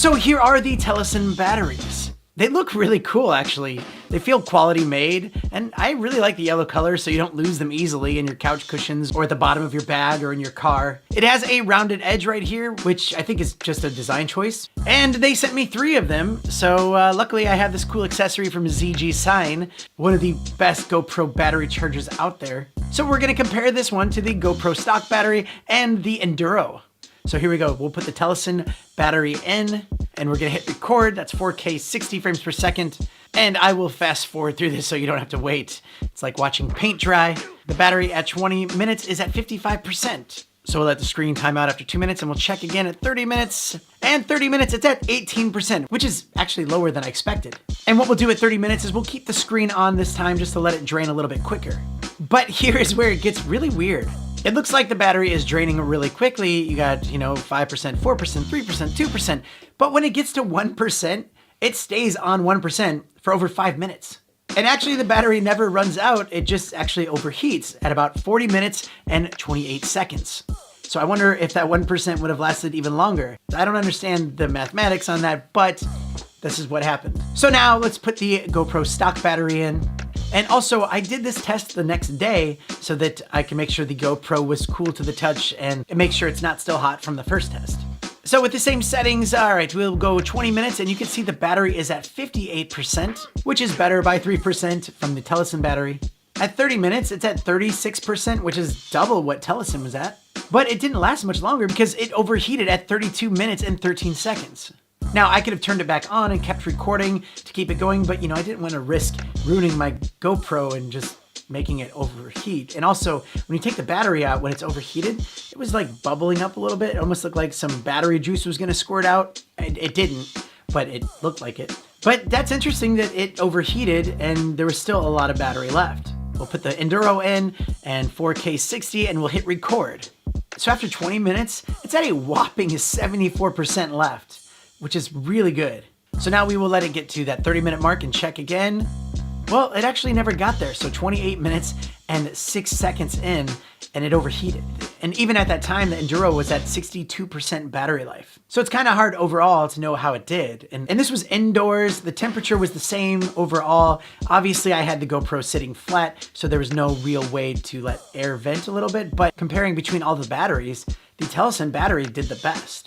So here are the Telesin batteries. They look really cool, actually. They feel quality made, and I really like the yellow color so you don't lose them easily in your couch cushions or at the bottom of your bag or in your car. It has a rounded edge right here, which I think is just a design choice. And they sent me 3 of them, so luckily I have this cool accessory from ZG Sign, one of the best GoPro battery chargers out there. So we're gonna compare this one to the GoPro Stock Battery and the Enduro. So here we go. We'll put the Telesin battery in and we're gonna hit record. That's 4K 60 frames per second. And I will fast forward through this so you don't have to wait. It's like watching paint dry. The battery at 20 minutes is at 55%. So we'll let the screen time out after 2 minutes and we'll check again at 30 minutes. And 30 minutes, it's at 18%, which is actually lower than I expected. And what we'll do at 30 minutes is we'll keep the screen on this time just to let it drain a little bit quicker. But here is where it gets really weird. It looks like the battery is draining really quickly. You got, 5%, 4%, 3%, 2%. But when it gets to 1%, it stays on 1% for over 5 minutes. And actually the battery never runs out. It just actually overheats at about 40 minutes and 28 seconds. So I wonder if that 1% would have lasted even longer. I don't understand the mathematics on that, but this is what happened. So now let's put the GoPro stock battery in. And also, I did this test the next day so that I can make sure the GoPro was cool to the touch and make sure it's not still hot from the first test. So with the same settings, all right, we'll go 20 minutes and you can see the battery is at 58%, which is better by 3% from the Telesin battery. At 30 minutes, it's at 36%, which is double what Telesin was at. But it didn't last much longer because it overheated at 32 minutes and 13 seconds. Now, I could have turned it back on and kept recording to keep it going, but I didn't want to risk ruining my GoPro and just making it overheat. And also, when you take the battery out, when it's overheated, it was like bubbling up a little bit. It almost looked like some battery juice was going to squirt out. It didn't, but it looked like it. But that's interesting that it overheated and there was still a lot of battery left. We'll put the Enduro in and 4K 60 and we'll hit record. So after 20 minutes, it's at a whopping 74% left, which is really good. So now we will let it get to that 30-minute mark and check again. Well, it actually never got there. So 28 minutes and 6 seconds in, and it overheated. And even at that time, the Enduro was at 62% battery life. So it's kind of hard overall to know how it did. And this was indoors. The temperature was the same overall. Obviously, I had the GoPro sitting flat, so there was no real way to let air vent a little bit. But comparing between all the batteries, the Telesin battery did the best.